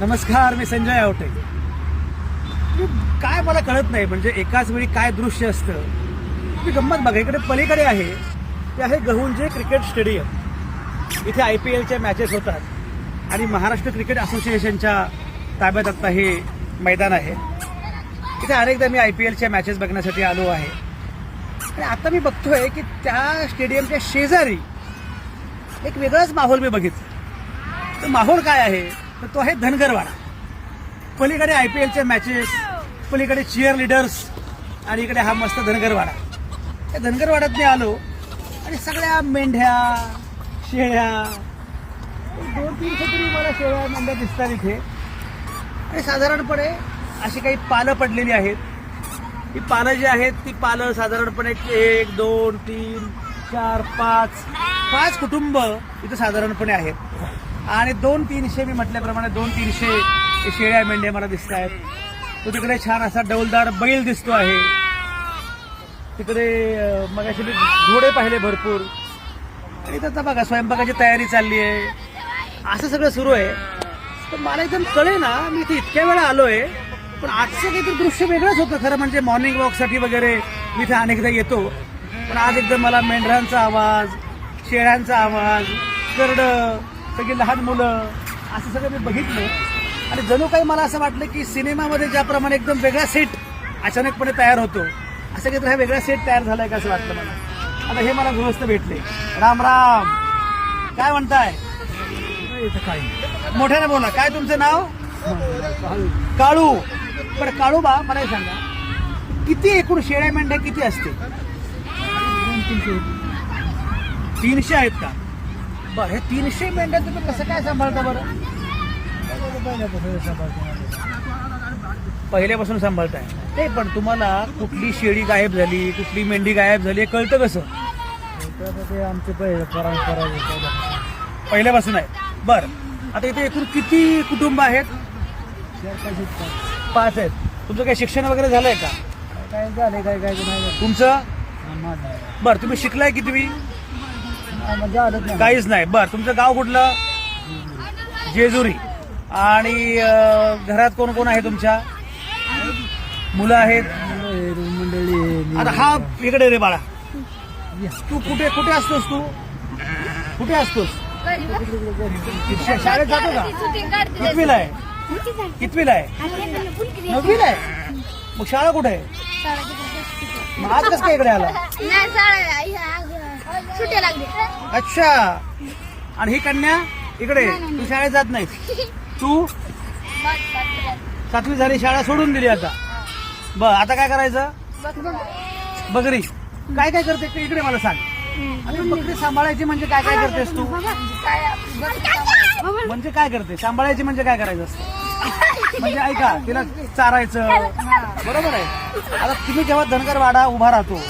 नमस्कार, मी संजय आवटे. काय मला कळत नाही, म्हणजे एकाच वेळी काय दृश्य असतं. ती गंमत बघा, इकडे पलीकडे आहे ते आहे गहुंजे क्रिकेट स्टेडियम. इथे IPLच्या मॅचेस होतात आणि महाराष्ट्र क्रिकेट असोसिएशनच्या ताब्यात आता हे मैदान आहे. इथे अनेकदा मी IPLच्या मॅचेस बघण्यासाठी आलो आहे आणि आता मी बघतोय की त्या स्टेडियमच्या शेजारी एक वेगळाच माहोल मी बघितला. तो माहोल काय आहे तर तो आहे धनगरवाडा. पलीकडे IPLच्या मॅचेस, पलीकडे चिअर लीडर्स आणि इकडे हा मस्त धनगरवाडा. त्या धनगरवाड्यात मी आलो आणि सगळ्या मेंढ्या, शेळ्या, 200-300 तरी मला शेळ्या मेंढ्या दिसतात इथे. आणि साधारणपणे अशी काही पालं पडलेली आहेत. ही पालं जी आहेत ती पालं साधारणपणे 1, 2, 3, 4, 5 कुटुंब इथं साधारणपणे आहेत. आणि 200-300 मी म्हटल्याप्रमाणे 200-300 शेळ्या मेंढ्या मला दिसत आहेत. तो तिकडे छान असा डौलदार बैल दिसतो आहे. तिकडे मगाशी मी घोडे पाहिले भरपूर. आणि आता बघा स्वयंपाकाची तयारी चालली आहे. असं सगळं सुरू आहे. तर मला एकदम कळे ना, मी इथे इतक्या वेळा आलोय पण आजचं काहीतरी दृश्य वेगळंच होतं. खरं म्हणजे मॉर्निंग वॉकसाठी वगैरे मी इथे अनेकदा येतो, पण आज एकदम मला मेंढरांचा आवाज, शेळ्यांचा आवाज, करडं, सगळी लहान मुलं असं सगळं मी बघितलं. आणि जणू काही मला असं वाटलं की सिनेमामध्ये ज्याप्रमाणे एकदम वेगळा सेट अचानकपणे तयार होतो, असं काहीतरी हा वेगळा सेट तयार झालाय का असं वाटलं मला. आता हे मला गृहस्थ भेटले. राम राम, काय म्हणताय? मोठ्याने बोला. काय तुमचं नाव? काळू. बरं काळू बा, मला हे सांगा, किती एकूण शेळ्या मेंढ्या किती असते? 300 आहेत का? बरं, हे 300 मेंढ्या तुम्ही कसं काय सांभाळता बरं? पहिल्यापासून सांभाळताय ते. पण तुम्हाला कुठली शेळी गायब झाली, कुठली मेंढी गायब झाली हे कळतं कसं? ते आमचे परंपरा पहिल्यापासून आहे. बरं, आता इथे एकूण किती कुटुंब आहेत? 5 आहेत. तुमचं काही शिक्षण वगैरे झालंय का? काय झालंय? काय तुमचं? बरं, तुम्ही शिकलाय कितवी? काहीच नाही. बरं, तुमचं गाव कुठलं? जेजुरी. आणि घरात कोण कोण आहे तुमच्या? मुलं आहेत? आता हा इकडे रे बाळा, तू कुठे कुठे असतोस? तू कुठे असतोस? शाळेत जातो का? कितवीला आहे? कितवीला आहे? 9वीला आहे. मग शाळा कुठे आहे? मग आज कसं काय इकडे आला? अच्छा. आणि ही कन्या इकडे, तू शाळेत जात नाही? तू 7वी झाली, शाळा सोडून दिली आता. बर, आता काय करायचं? बकरी. काय काय करते इकडे मला सांग. आणि बकरी सांभाळायची म्हणजे काय काय करतेस तू? म्हणजे काय करते? सांभाळायची म्हणजे काय करायचं असतं? म्हणजे ऐका, तिला चारायचं, बरोबर आहे. आता तुम्ही जेव्हा धनगरवाडा उभा राहतो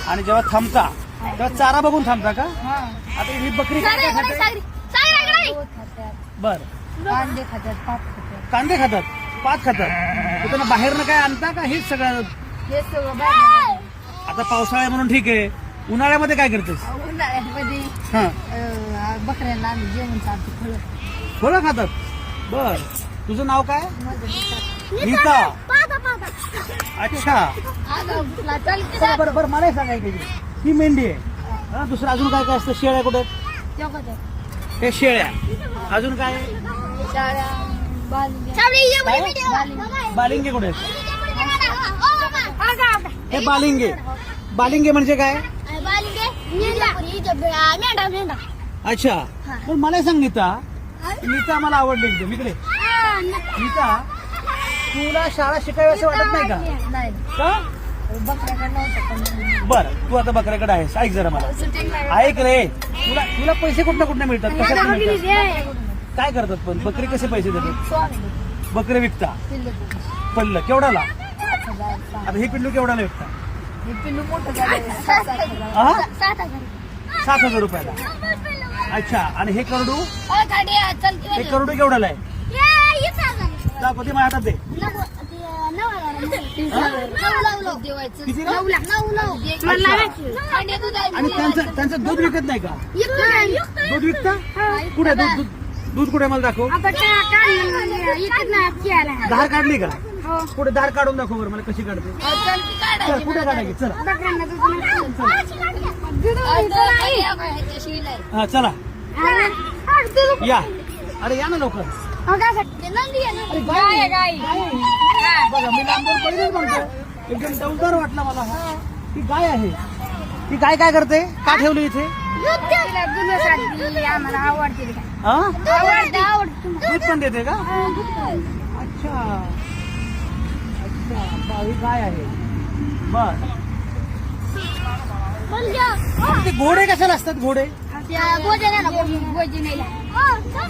आणि जेव्हा थांबता तेव्हा चारा बघून थांबता का? आता ही बकरी काय काय खाते? बर, कांदे खातात, पात खातात. तर त्यांना बाहेरनं काय आणता का हेच सगळं? आता पावसाळा म्हणून ठीक आहे. उन्हाळ्यामध्ये काय करतेस? उन्हाळ्यामध्ये बकऱ्यांना आम्ही जेवण चालतो, फळं खातात. बर, तुझं नाव काय? नीता. अच्छा. बरं बरं, मला सांगायचं ही मेंढी आहे. दुसरं अजून काय काय असतं? शेळ्या कुठे? हे शेळ्या. अजून काय? बालिंगे कुठे? हे बालिंगे. बालिंगे म्हणजे काय? अच्छा. पण मला सांग नीता, नीता मला आवडली एकदम. इकडे नीता, तुला शाळा शिकावी असं वाटत नाही का? बरं, तू आता बकऱ्याकडे आहेस. ऐक जरा मला, ऐक रे. तुला पैसे कुठनं मिळतात? कशात मिळतात? काय करतात? पण बकरी कसे पैसे देतात? बकरी विकता. पल्ल केवढाला? आता हे पिल्लू केवढाला विकता? 7,000 रुपयाला. अच्छा. आणि हे करडू? हे करडू केवढाला आहे? दाखव ते माझ्या हातात दे. आणि त्यांचं दूध विकत नाही का? दूध विकता? कुठे दूध? दूध कुठे मला दाखव. इकडं नाही खेळायला. धार काढली का? हो. पुढे धार काढून दाखव बरं मला कशी काढते. चल कुठे काढायची चल. बकऱ्यांना दूध नाही. हा चला या. अरे या ना लवकर. बघा मी लांबून पहिलेच म्हणतो एकदम डौलदार वाटला मला हा. ती गाय आहे. ती गाय काय करते? का ठेवली इथे? आम्हाला आवडते. हा आवडते. दूध पण देते का? अच्छा अच्छा ही गाय आहे. बर ते घोडे कशाला असतात? घोडे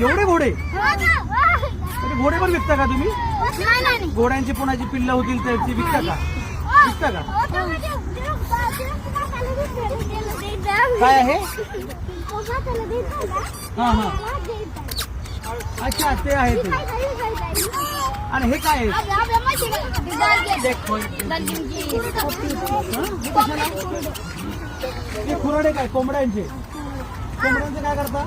एवढे घोडे म्हणजे घोडे पण विकता का तुम्ही? घोड्यांची पुन्हाची पिल्ल होतील तर ती विकता का? विकता का? काय आहे? हा हा अच्छा ते आहे ते. आणि हे काय आहे? ते खुराडे काय? कोंबड्यांचे. कोंबड्यांचे काय करता?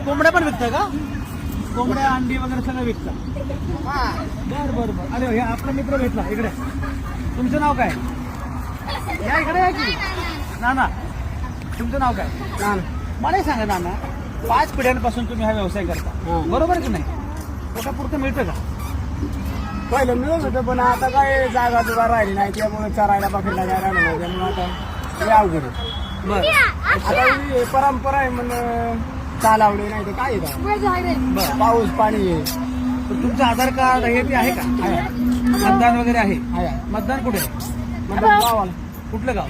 कोंबड्या पण विकता का? कोंबड्या अंडी वगैरे सगळं विकता. बर बर बर. अरे हे आपला मित्र भेटला इकडे. तुमचं नाव काय? या इकडे या की. नाना तुमचं नाव काय? नाना. मला सांगा नाना 5 पिढ्यांपासून तुम्ही हा व्यवसाय करता बरोबर की नाही? पोटापुरतं मिळतं का? पहिलं मिळत होतं पण आता काय जागा जुगा राहिली नाही त्यामुळे चरायला बकरीला जायला नाही त्यामुळे आता हे अवघड आहे. बर आता ही परंपरा आहे म्हणून चालावली नाही तर काय आहे बर. पाऊस पाणी आहे. तर तुमचं आधार कार्ड हे बी आहे का? मतदान वगैरे आहे? मतदान कुठे आहे? म्हणजे गावाला कुठलं गाव?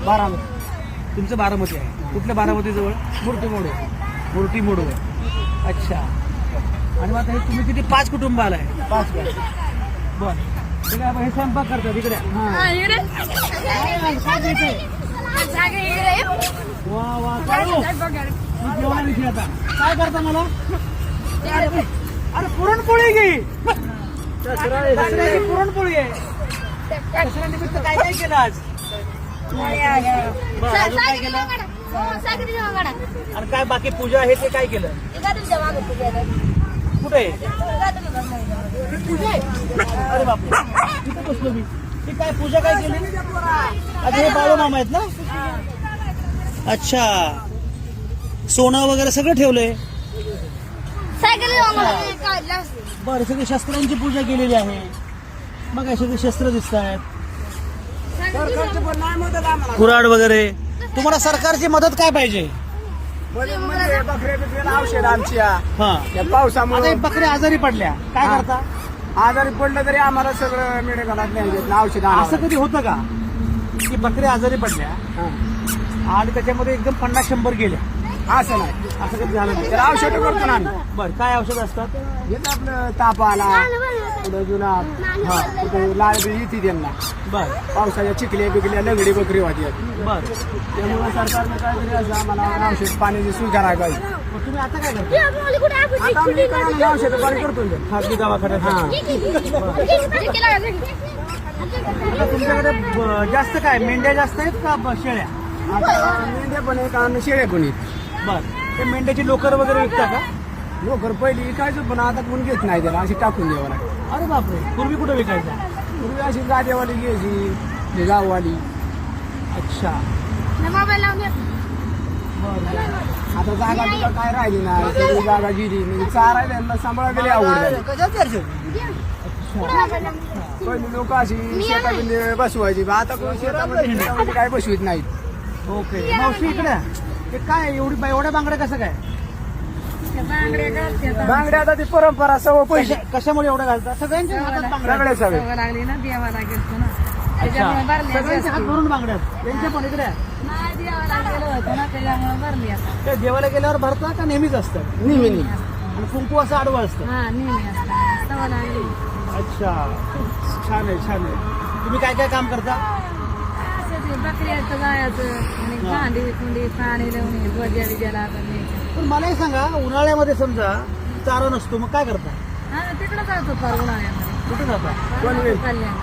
बारामती तुमचं बारामती आहे. कुठलं बारामती जवळ? मूर्ती मोडे मूर्ती मोडू आहे. अच्छा आणि मग आता हे तुम्ही किती 5 कुटुंब आलाय? 5 गाव. बर ठीक आहे. हे स्वयंपाक करतात इकडे. वा वा चालू. मी जेवणाविषयी आता काय करता मला? अरे पुरणपोळी घे. दसऱ्याची पुरणपोळी आहे. दसऱ्यानिमित्त काय काय केलं आज? बरं, अजून काय केलं? आणि काय बाकी पूजा आहे ते काय केलं? कुठे आहे? अरे बापरे तिथे बसलो मी. ती काय पूजा काय केली? अच्छा हे बाळूमामा आहेत ना? अच्छा सोनं वगैरे सगळं ठेवलंय. बरं सगळी शस्त्रांची पूजा केलेली आहे. मग काय सगळी शस्त्र दिसत आहेत. सरकारची पण नाही मदत आम्हाला. कुऱ्हाड वगैरे. तुम्हाला सरकारची मदत काय पाहिजे? म्हणजे बकऱ्या बिकऱ्याला औषध आमची हा या आता पावसामुळे हे बकऱ्या आजारी पडल्या काय हा. करता? आजारी पडलं तरी आम्हाला सगळं मेडिकलात नाही देत ना औषध असं कधी होतं का की बकऱ्या आजारी पडल्या आणि त्याच्यामध्ये एकदम 50-100 गेल्या? असं नाही असं कधी झालं नाही? तर औषध करतो ना आम्ही. बरं काय औषध असतात? येत आपलं ताप आला पुढे जुलाब हा कुठे लाल बी येते त्यांना बर पावसाच्या चिखल्या बिकल्या लगडी बकरी होती बर. त्यामुळे सरकारने काहीतरी असं आम्हाला औषध पाण्याची सोय करायला पाहिजे. मग तुम्ही आता काय करता? आता आम्ही इकडं औषध पाणी करतो ना. खाजगी दवाखान्यात. हा. आता तुमच्याकडे जास्त काय मेंढ्या जास्त आहेत का शेळ्या? आता मेंढ्या पण आहेत आणि शेळ्या पण आहेत. बर ते मेंढ्याची लोकर वगैरे विकता का? लोकर पहिली विकायचं पण आता कोण घेत नाही त्याला अशी टाकून द्यावं लागतं. अरे बापरे पूर्वी कुठे विकायचं? पूर्वी अशी गाड्यावाली घ्यायची ही गाववाली. अच्छा आता जागा तुला काय राहिली नाही सगळी जागा गेली म्हणजे चारायला यांना सांभाळा गेली आवड. पहिली लोक अशी शेतामध्ये बसवायची आता कोण शेतामध्ये काय बसवीत नाहीत. ओके मावशी इकडे ते काय एवढ्या बांगड्या कसं काय? बांगड्या आता ती परंपरा सवय पैसे कशामुळे एवढं घालतात? सगळ्यांच्या हातात बांगड्या आहेत. सगळे सगळे लागली ना देवाला गेलतो ना अच्छा. सगळ्यांचे हात भरून बांगड्या आहेत. त्यांच्या पण इकडे नाही देवाला गेलो होतो ना त्याच्यामुळे भरली आता. ते देवाला गेल्यावर भरतात का नेहमीच असतात? नेहमी आणि कुंकू असं आडवं असतं? हा नेहमी असतात सवय लागली. अच्छा छान आहे छान आहे. तुम्ही काय काय काम करता? असं ते बकऱ्याचं जायचं आणि भांडी कुंडी पाणी लावणे भज्या बिज्याला पण मला हे सांगा उन्हाळ्यामध्ये समजा चारा नसतो मग काय करता? हा तिकडं जातो फार उन्हाळ्यामध्ये. कुठे जाता? पनवेल कल्याण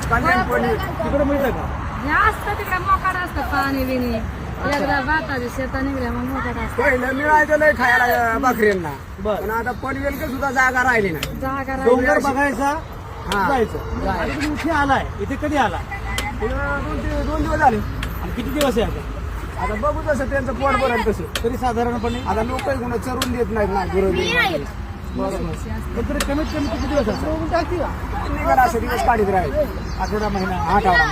कल्याण पनवेल तिकडे मिळतं का? हे असतं तिकडे मोकाड असतं पाणी बिणी एकदा भाताची शेता निघल्या मग मोठा असतो पहिलं मिळायचं लय खायला बकऱ्यांना बरं. पण आता पनवेल सुद्धा जागा राहिली नाही. जागा डोंगर बघायचा हा. जायचं आणि तुम्ही इथे आलाय इथे कधी आला दोन दिवस झाले. आणि किती दिवस आहे आता आता बघू तसं त्यांचं पोट भरेल तसं. तरी साधारणपणे आता लोक कोणा चरून देत नाहीत ना गुरु पण तरी कमीत कमी किती दिवस असतात निघाला असं दिवस काढीत राहील. आठवडा महिना आठवडा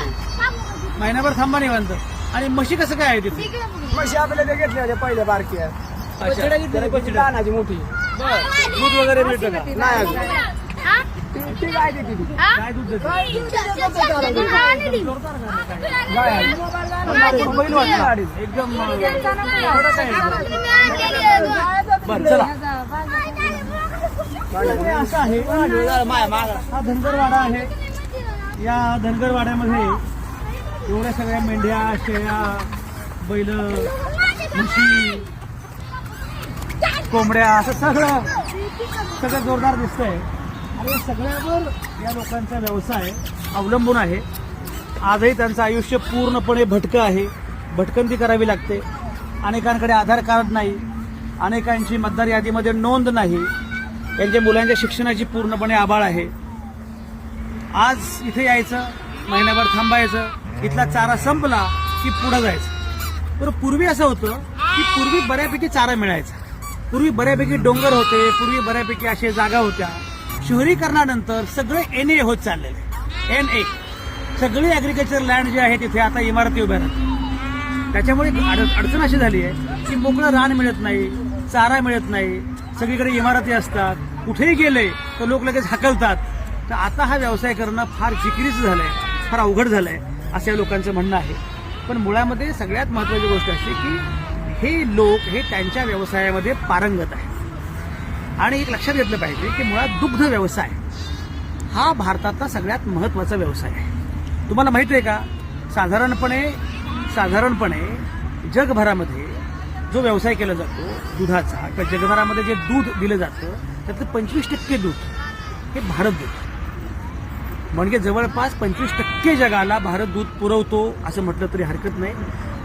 महिनाभर थांबा निवांत. आणि म्हशी कसं काय आहे तिथे म्हशी आपल्या ते घेतले होते पहिले बारक्या तानाची मोठी दूध वगैरे मिळतं का नाही अजून. ती काय देते ती? काय दूध देतं? गाय आहे. बैल वाटला एकदम थोडं काय बरं चला हे असं आहे हा धनगरवाडा आहे. या धनगरवाड्यामध्ये एवढ्या सगळ्या मेंढ्या शेळ्या बैल म्हशी कोंबड्या असं सगळं जोरदार दिसतंय. आणि या सगळ्यावर या लोकांचा व्यवसाय अवलंबून आहे. आजही त्यांचं आयुष्य पूर्णपणे भटकं आहे. भटकंती करावी लागते. अनेकांकडे आधार कार्ड नाही, अनेकांची मतदार यादीमध्ये नोंद नाही, त्यांच्या मुलांच्या शिक्षणाची पूर्णपणे आबाळ आहे. आज इथे यायचं, महिनाभर थांबायचं, इथला चारा संपला की पुढं जायचं. तर पूर्वी असं होतं की पूर्वी बऱ्यापैकी चारा मिळायचा, पूर्वी बऱ्यापैकी डोंगर होते, पूर्वी बऱ्यापैकी अशा जागा होत्या. शहरीकरणानंतर सगळे NA होत चाललेले. NA सगळी ॲग्रिकल्चर लँड जे आहे तिथे आता इमारती उभ्या राहतात. त्याच्यामुळे अडचण अशी झाली आहे की मोकळं रान मिळत नाही, चारा मिळत नाही, सगळीकडे इमारती असतात. कुठेही गेले तर लोक लगेच हाकलतात. तर आता हा व्यवसाय करणं फार जिकिरीचं झालंय, फार अवघड झालंय असं या लोकांचं म्हणणं आहे. पण मुळामध्ये सगळ्यात महत्त्वाची गोष्ट अशी की हे लोक हे त्यांच्या व्यवसायामध्ये पारंगत आहे. आणि एक लक्षात घेतलं पाहिजे की मुळात दुग्ध व्यवसाय हा भारतातला सगळ्यात महत्त्वाचा व्यवसाय आहे. तुम्हाला माहिती आहे का, साधारणपणे जगभरामध्ये जो व्यवसाय केला जातो दुधाचा किंवा जगभरामध्ये जे दूध दिलं जातं त्यातलं 25% दूध हे भारत देतो. म्हणजे जवळपास 25% जगाला भारत दूध पुरवतो असं म्हटलं तरी हरकत नाही.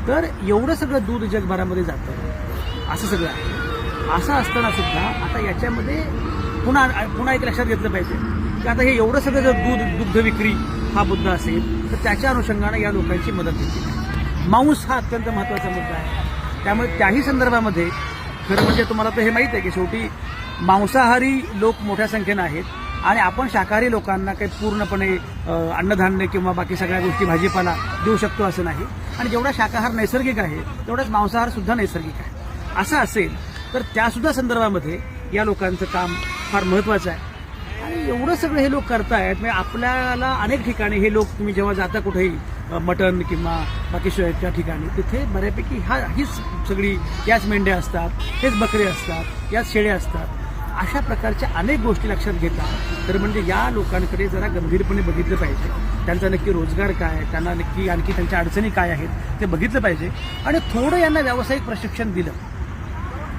तर एवढं सगळं दूध जगभरामध्ये जातं असं सगळं आहे. असं असताना सुद्धा आता याच्यामध्ये पुन्हा एक लक्षात घेतलं पाहिजे की आता हे एवढं सगळं जर दुग्ध विक्री हा मुद्दा असेल तर त्याच्या अनुषंगानं या लोकांची मदत घेतली. मांस हा अत्यंत महत्त्वाचा मुद्दा आहे. त्यामुळे त्याही संदर्भामध्ये खरं म्हणजे तुम्हाला तर हे माहीत आहे की शेवटी मांसाहारी लोक मोठ्या संख्येनं आहेत आणि आपण शाकाहारी लोकांना काही पूर्णपणे अन्नधान्य किंवा बाकी सगळ्या गोष्टी भाजीपाला देऊ शकतो असं नाही. आणि जेवढा शाकाहार नैसर्गिक आहे तेवढाच मांसाहार सुद्धा नैसर्गिक आहे. असं असेल तर त्यासुद्धा संदर्भामध्ये या लोकांचं काम फार महत्त्वाचं आहे. आणि एवढं सगळं हे लोक करतायत म्हणजे आपल्याला अनेक ठिकाणी हे लोक तुम्ही जेव्हा जाता कुठेही मटण किंवा बाकी त्या ठिकाणी तिथे बऱ्यापैकी हीच सगळी याच मेंढ्या असतात, हेच बकरे असतात, याच शेळ्या असतात. अशा प्रकारच्या अनेक गोष्टी लक्षात घेतात. तर म्हणजे या लोकांकडे जरा गंभीरपणे बघितलं पाहिजे. त्यांचा नक्की रोजगार काय, त्यांना नक्की आणखी त्यांच्या अडचणी काय आहेत ते बघितलं पाहिजे. आणि थोडं यांना व्यावसायिक प्रशिक्षण दिलं,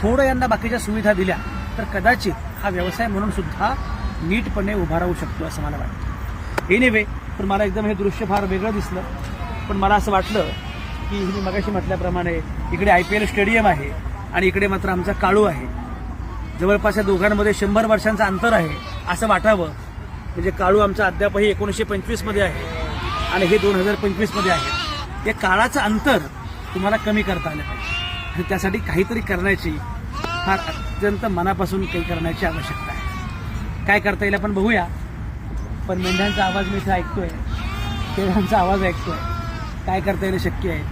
थोडं यांना बाकीच्या सुविधा दिल्या तर कदाचित हा व्यवसाय म्हणून सुद्धा नीटपणे उभा राहू शकतो असं मला वाटतं. एनिवे पण मला एकदम हे दृश्य फार वेगळं दिसलं. पण मला असं वाटलं की मी मगाशी म्हटल्याप्रमाणे इकडे IPL स्टेडियम आहे आणि इकडे मात्र आमचा काळू आहे. जवळपास या दोघांमध्ये 100 वर्षांचं अंतर आहे असं वाटावं. म्हणजे काळू आमचा अद्यापही 1925 आहे आणि हे 2025 आहे. या काळाचं अंतर तुम्हाला कमी करता आलं पाहिजे आणि त्यासाठी काहीतरी करण्याची फार अत्यंत मनापासून काही करण्याची आवश्यकता आहे. काय करता येईल आपण बघूया. पण मेंढ्यांचा आवाज मी इथे ऐकतोय, शेळ्यांचा आवाज ऐकतोय. काय करता येणं शक्य आहे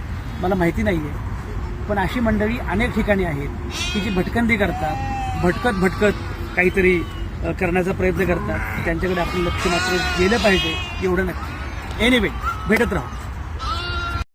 मला माहिती नाही आहे. पण अशी मंडळी अनेक ठिकाणी आहेत की जी भटकंती करतात, भटकत काहीतरी करण्याचा प्रयत्न करतात. त्यांच्याकडे आपलं लक्ष मात्र गेलं पाहिजे एवढं नक्की. एनिवे भेटत राहू.